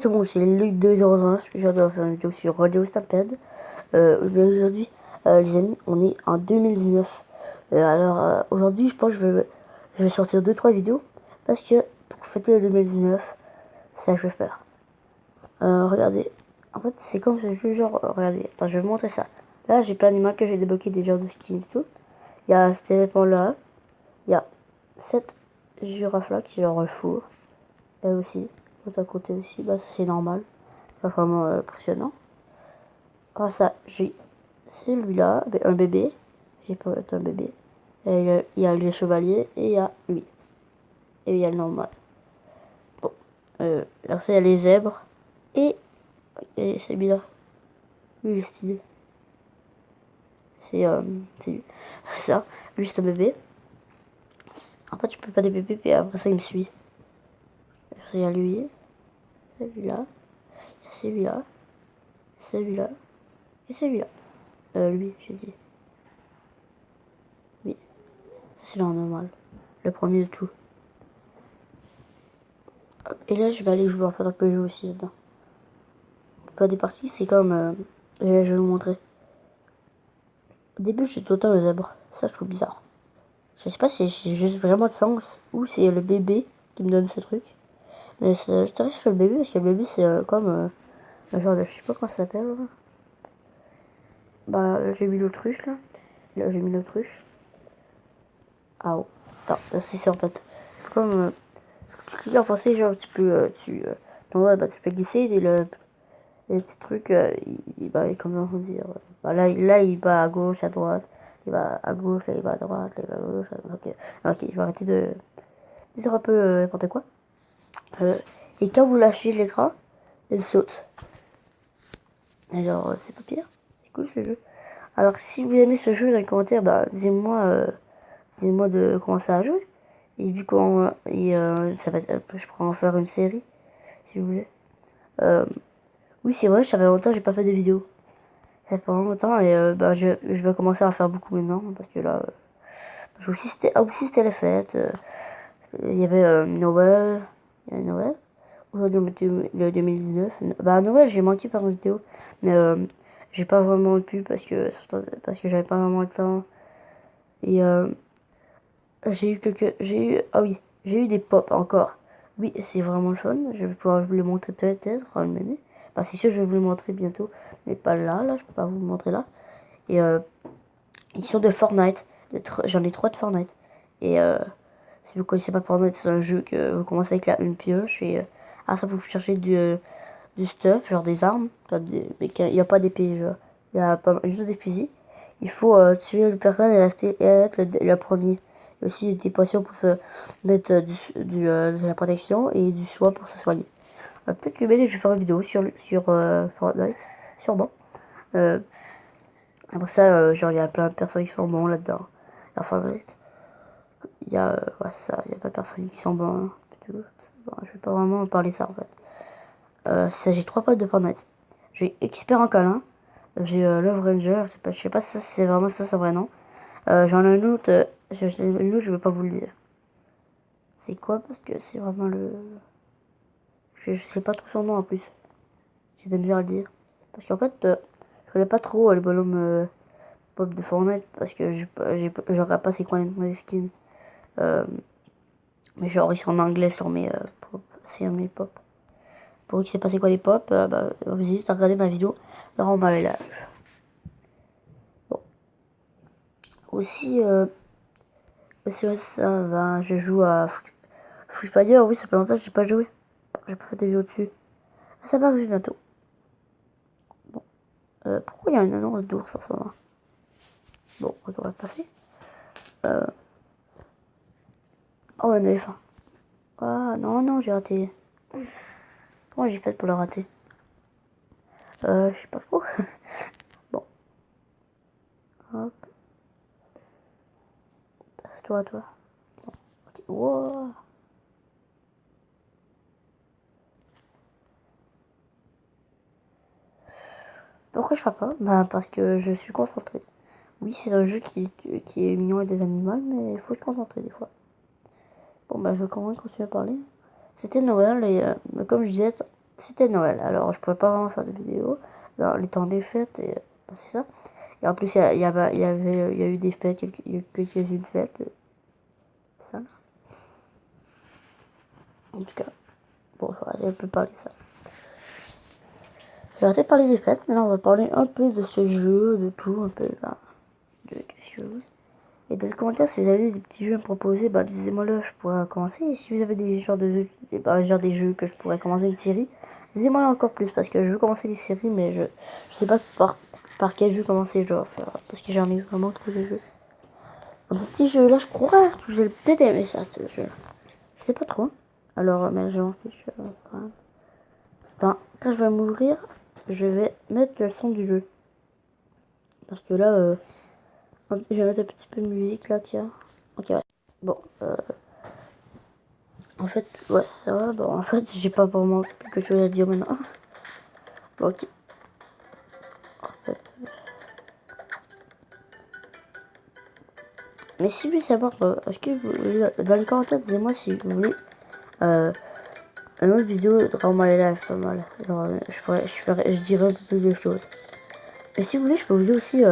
Tout le monde, c'est Luc201, je dois faire une vidéo sur Radio Stampede. Aujourd'hui, les amis, on est en 2019. Aujourd'hui, je pense que je vais sortir 2-3 vidéos parce que pour fêter le 2019, ça je vais faire. Regardez, en fait, c'est comme ce jeu, genre, regardez, attends, je vais vous montrer ça. Là, j'ai plein d'animal que j'ai débloqué des genres de skins et tout. Il y a cet éléphant-là, il y a cette girafe-là qui est genre le four, elle aussi. L'autre à côté aussi, bah c'est normal. Pas vraiment impressionnant. Ah ça, j'ai celui-là, un bébé. J'ai pas un bébé. Et il y a le chevalier et il y a lui. Et il y a le normal. Bon. Alors ça, il y a les zèbres. Et celui-là. Lui, il est stylé. C'est lui. Ça, lui c'est un bébé. En fait, tu peux pas des bébés, puis après ça, il me suit. Alors, il y a lui. Celui-là. Celui-là. Celui-là. Et celui-là. Lui, j'ai dit. Oui. C'est le normal. Le premier de tout. Et là, je vais aller jouer en fait un peu jeu aussi là-dedans. Pas des parties, c'est comme. Je vais vous montrer. Au début, j'ai tout le temps le zèbre. Ça, je trouve bizarre. Je sais pas si j'ai juste vraiment de sens ou c'est le bébé qui me donne ce truc. Mais je te reste sur le bébé parce que le bébé, c'est comme un genre de. Je sais pas comment ça s'appelle. Là. Bah, j'ai mis l'autruche là. Là, j'ai mis l'autruche. Ah oh. Attends, c'est ça en fait. Comme. Tu cliques en français, genre, tu peux. Tu peux glisser et les petits trucs, comment dire, là, il va à gauche, à droite, il va à gauche, là, il va à droite, là, il va à gauche, ok, il va arrêter de dire un peu n'importe quoi. Et quand vous lâchez l'écran, il saute. Alors, c'est pas pire, c'est cool ce jeu. Alors, si vous aimez ce jeu dans les commentaires, bah, dites-moi de commencer à jouer. Et vu qu'on, ça va je pourrais en faire une série, si vous voulez. Oui, c'est vrai, ça fait longtemps que j'ai pas fait de vidéos. Ça fait vraiment longtemps et je vais commencer à en faire beaucoup maintenant parce que là, aussi c'était les fêtes. Il y avait Noël, il y avait Noël. Aujourd'hui le 2019. Bah Noël j'ai manqué par une vidéo, mais j'ai pas vraiment pu parce que j'avais pas vraiment le temps. Et j'ai eu des pop encore. Oui, c'est vraiment le fun. Je vais pouvoir vous les montrer peut-être en une minute. Bah c'est sûr je vais vous les montrer bientôt, mais pas là, je peux pas vous le montrer là. Et ils sont de Fortnite. J'en ai 3 de Fortnite. Et si vous connaissez pas Fortnite, c'est un jeu que vous commencez avec une pioche et ça vous cherchez du stuff, genre des armes, mais il n'y a pas d'épée, genre. Il y a pas, juste des fusils. Il faut tuer le personne et être le premier. Il y a aussi des potions pour se mettre de la protection et du soin pour se soigner. Peut-être que je vais faire une vidéo sur Fortnite, sûrement. Après ça, genre, il y a plein de personnes qui sont bons là-dedans. La Fortnite. Il y a, il y a plein de personnes qui sont bons. Bon, je vais pas vraiment en parler ça en fait. J'ai 3 potes de Fortnite. J'ai Expert en câlin. J'ai Love Ranger. Je sais pas si c'est vraiment ça son vrai nom. J'en ai un autre. Je vais pas vous le dire. C'est quoi parce que c'est vraiment le. Je sais pas trop son nom en plus. J'ai de la misère à le dire. Parce qu'en fait, je connais pas trop les bonhommes pop de Fortnite parce que je regarde pas c'est quoi les skins. Mais genre ils sont en anglais sur mes pop. Pour qui sait pas c'est quoi les pop, vous juste regardez ma vidéo, Laurent Malage. Bon. Aussi, ça, je joue à Free Fire, oui ça fait longtemps que j'ai pas joué. J'ai pas fait de vidéo dessus. Ça va arriver bientôt. Bon. Pourquoi il y a une annonce d'ours en ce moment? Bon, on va passer. Oh un éléphant. Ah non, non, j'ai raté. Comment j'ai fait pour le rater? Je sais pas trop. Bon. Hop. C'est toi, toi. Bon. Ok. Wow. Pourquoi je frappe pas? Bah parce que je suis concentré. Oui, c'est un jeu qui est mignon et des animaux, mais il faut se concentrer des fois. Bon bah je vais quand même continuer à parler. C'était Noël et comme je disais, c'était Noël, alors je pouvais pas vraiment faire de vidéos dans les temps des fêtes, et c'est ça. Et en plus, il y a eu des fêtes, il y a eu quelques-unes fêtes, ça. En tout cas, bon, je vais arrêter un peu parler de ça. Je vais arrêter de parler des fêtes, maintenant on va parler un peu de ce jeu, de tout, un peu, de quelque chose. Et dans les commentaires, si vous avez des petits jeux à me proposer, disez-moi là, je pourrais commencer. Et si vous avez des genres de jeux, genre des jeux que je pourrais commencer une série, disez-moi là encore plus, parce que je veux commencer les séries, mais je sais pas par quel jeu commencer, je dois faire, parce que j'en ai vraiment trop de jeux. Dans ce petit jeu là, je crois que vous allez peut-être aimer ça, ce jeu. Je sais pas trop. Alors, mais genre, quand je vais m'ouvrir, je vais mettre le son du jeu. Parce que là, je vais mettre un petit peu de musique là, tiens. Ok, ouais. Bon, en fait, ouais, ça va. Bon, en fait, j'ai pas vraiment quelque chose à dire maintenant. Bon, ok. En fait. Mais si vous voulez savoir, est-ce que vous, dans les commentaires, dites-moi si vous voulez une autre vidéo de Dragon Ball Live, pas mal. Genre, je dirais un peu plus de choses. Et si vous voulez, je peux vous dire aussi,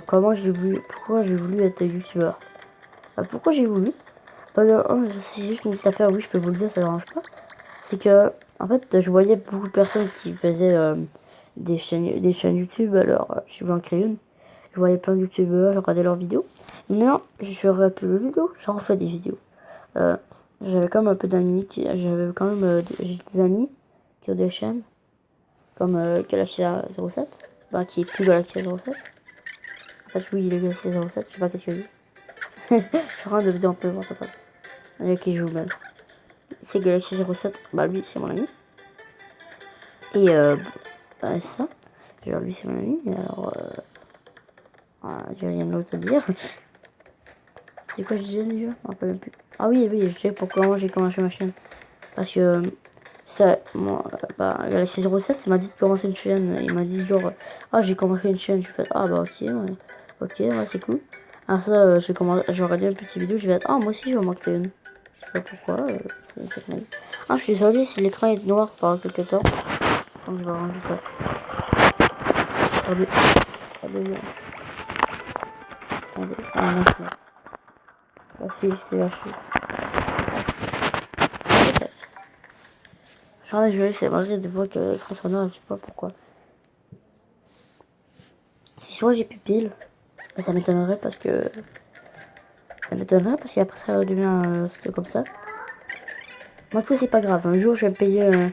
comment j'ai voulu, pourquoi j'ai voulu être youtubeur. Pourquoi j'ai voulu c'est juste une petite affaire, oui, je peux vous le dire, ça dérange pas. C'est que, en fait, je voyais beaucoup de personnes qui faisaient des chaînes YouTube, alors je voulais en créer une. Je voyais plein de youtubeurs, je regardais leurs vidéos. Mais non, je ferais plus de vidéos, j'en refais des vidéos. J'avais quand même un peu d'amis, j'avais quand même j'ai des amis qui ont des chaînes, comme Galaxia 07, qui est plus Galaxia 07. En fait, oui, il est Galaxia 07, je sais pas qu'est-ce que je dis. Je rends de vidéos un peu n'importe quoi. Avec qui je joue même. C'est Galaxy 07, lui c'est mon ami. Et c'est ça. Genre lui c'est mon ami, alors j'ai rien d'autre à dire. C'est quoi je disais déjà? Je me rappelle même plus. Ah oui, je sais pourquoi j'ai commencé ma chaîne. Parce que ça, moi, Galaxy 07, il m'a dit de commencer une chaîne. Il m'a dit genre, j'ai commencé une chaîne. Je fais, ok, ouais, c'est cool. Alors ça, j'ai regardé une petite vidéo, je vais être, moi aussi je vais m'en créer une. Je sais pas pourquoi, c'est ma vie. Je suis désolé si l'écran est noir pendant quelques temps. Donc je vais ranger ça. Attendez. Attendez. Non, c'est c'est lâché. Genre, je vais laisser manger des fois que l'écran soit noir, je sais pas pourquoi. Si soit j'ai pupille, ça m'étonnerait parce que. Qu'après ça redevient un truc comme ça. Moi, tout c'est pas grave. Un jour, je vais me payer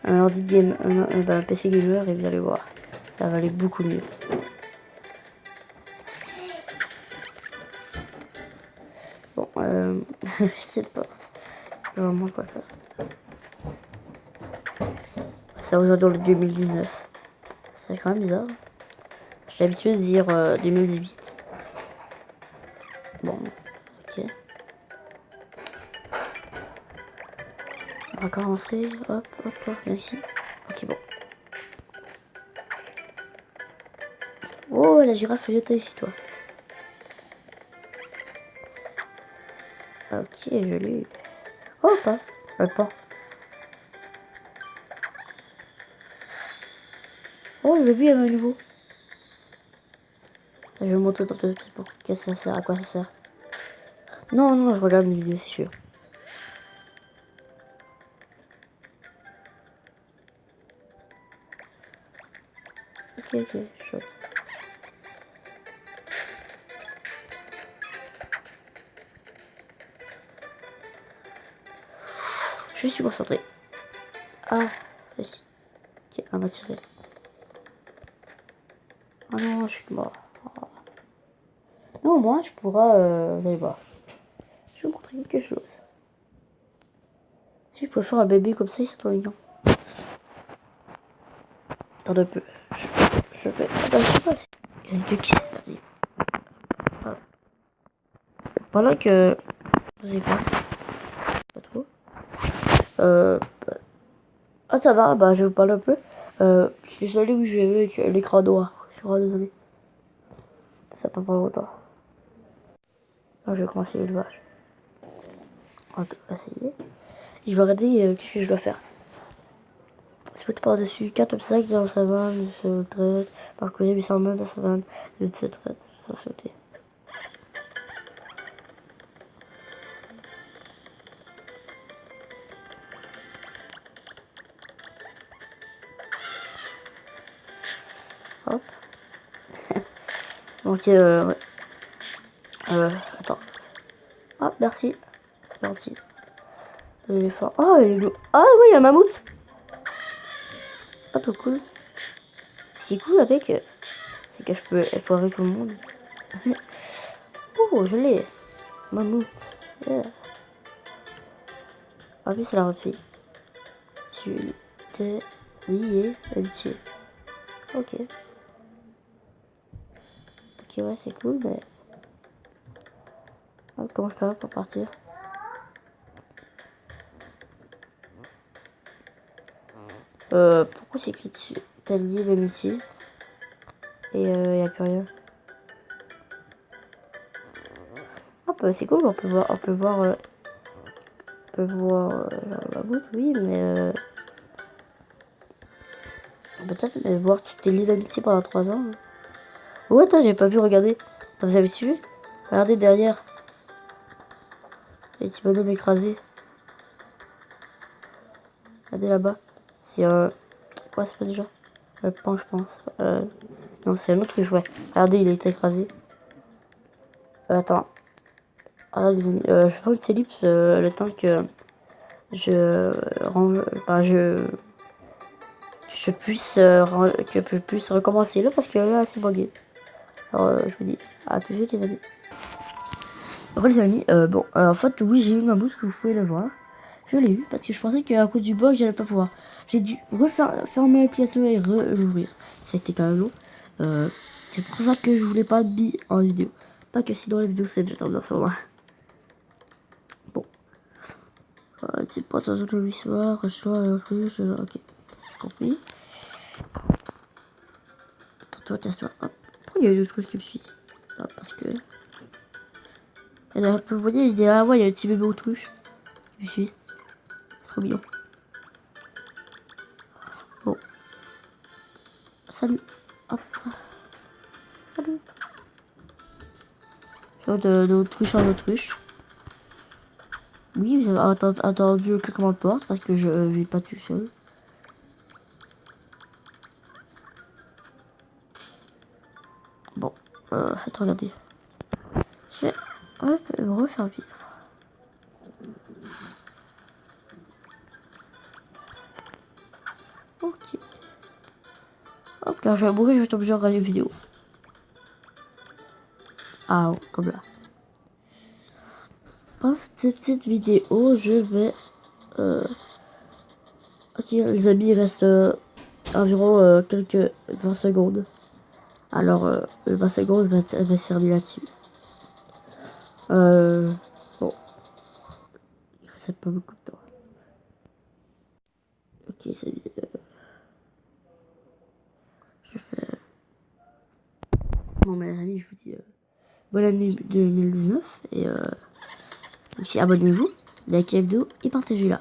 un ordi game, un PC gamer et vous allez voir. Ça va aller beaucoup mieux. Bon, je sais pas. Vraiment quoi faire. Ça aujourd'hui le 2019. C'est quand même bizarre. J'ai l'habitude de dire 2018. Bon, ok. On va commencer. Hop, viens ici. Ok, bon. Oh, la girafe est jetée ici, toi. Ok, je l'ai eu. Oh, pas. Pas. Oh, je l'ai vu à nouveau. Je vais montrer dans tout pour que ça sert. À quoi ça sert. Non, je regarde une vidéo, c'est sûr. Ok, chaud. Je suis concentré. Réussi. Ok, on va tirer. Ah non, je suis mort. Oh. Non, moi, je pourrais, vous allez voir. Je vais vous montrer quelque chose. Si je pouvais faire un bébé comme ça, il serait trop mignon. Attends un peu. Je fais. Attends, je sais pas si. Il y a Dieu qui s'arrive. Ah. Pendant que. Je sais pas trop. Ça va, je vais vous parler un peu. Je suis désolé où je vais avec l'écran noir. Je suis vraiment désolé. Ça peut pas longtemps. Alors, je vais commencer l'élevage. Ok, ça y est. Je vais regarder qu'est-ce que je dois faire. sauter par-dessus 4 obstacles dans la savane, se traite, parcourir 800 mètres dans la savane, se traite, sans sauter. Hop. Donc, ouais. Attends. Ah, merci. C'est gentil. L'éléphant. Oh, il est lourd. Ah, oui, il y a un mammouth. Ah, trop cool. C'est cool avec. C'est que je peux explorer tout le monde. Oh, je l'ai. Mammouth. Yeah. Ah, oui, c'est la reprise. Tu t'es lié, amitié. Ok. Ok, ouais, c'est cool, mais. Ah, comment je fais pour partir? Pourquoi c'est écrit dessus? T'as lié d'amitié. Et y a plus rien. Hop, c'est cool, on peut voir. La route, oui, mais peut-être mais voir tu t'es lié d'amitié pendant 3 ans. Hein. Ouais, attends, j'ai pas vu regarder. Attends, vous avez suivi? Regardez derrière. Les petits bonhommes écrasés. Regardez là-bas. C'est un. Ouais, c'est pas déjà. Un pan, je pense. Non, c'est un autre que je vois. Regardez, il a été écrasé. Attends. Ah, les amis, je vais prendre ces lips le temps que je range. Enfin, je puisse, que je puisse recommencer là parce que là, c'est bugué. Alors, je vous dis à tout de suite, les amis. Alors, les amis, bon, en fait, oui, j'ai eu ma bouse que vous pouvez le voir. Je l'ai eu parce que je pensais qu'à cause du bug, j'allais pas pouvoir. J'ai dû fermer l'application et l'ouvrir. Ça a été quand même long. C'est pour ça que je voulais pas mis en vidéo. Pas que sinon la vidéo c'est déjà dans ce moment. Bon. C'est pas dans toute l'histoire, reçois, ok, j'ai compris. Attends, toi. Hop. Pourquoi il y a eu trucs qui me suivent? Parce que. Vous voyez, derrière moi, il y a le petit bébé autruche. Je suis. Trop mignon. Bon. Salut. Hop. Salut. D'autruche en autruche. Oui, vous avez entendu le claquement de porte parce que je vais pas tout seul. Bon. Faites regarder. Je vais me refaire vivre. Ok. Hop, car je vais mourir, je vais tomber en radio vidéo. Ah, oh, comme là. Pour cette petite vidéo, je vais... Ok, les amis, il reste environ quelques 20 secondes. Alors, 20 secondes va servir là-dessus. Bon. Il reste pas beaucoup de temps. Ok, c'est bien. Je fais... Bon, mes amis, je vous dis bonne année 2019. Et aussi, abonnez-vous, likez la vidéo et partagez-la.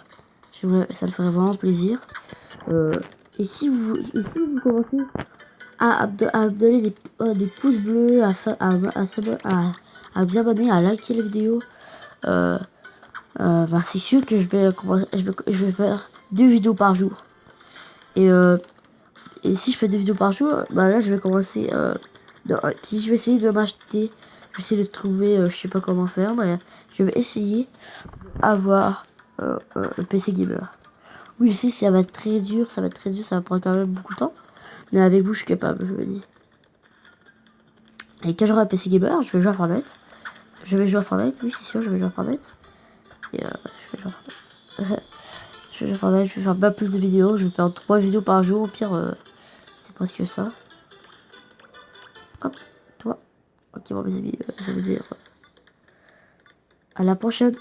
Ça me ferait vraiment plaisir. Et si vous commencez à donner des pouces bleus, à vous abonner, à liker la vidéo, bah, c'est sûr que je vais faire 2 vidéos par jour. Et si je fais 2 vidéos par jour, bah là je vais commencer. Si je vais essayer de m'acheter, je vais essayer de trouver, je sais pas comment faire, mais je vais essayer d'avoir un PC gamer. Oui, je sais, ça va être très dur, ça va prendre quand même beaucoup de temps. Mais avec vous, je suis capable, je me dis. Et quand j'aurai un PC gamer, je vais jouer à Fortnite. Oui, c'est sûr, je vais jouer à Fortnite. Et je vais jouer à Fortnite. Je vais jouer à Fortnite, je vais faire bien plus de vidéos. Je vais faire 3 vidéos par jour, au pire, c'est presque ça. Hop, toi. Ok, bon, mes amis, je vais vous dire à la prochaine.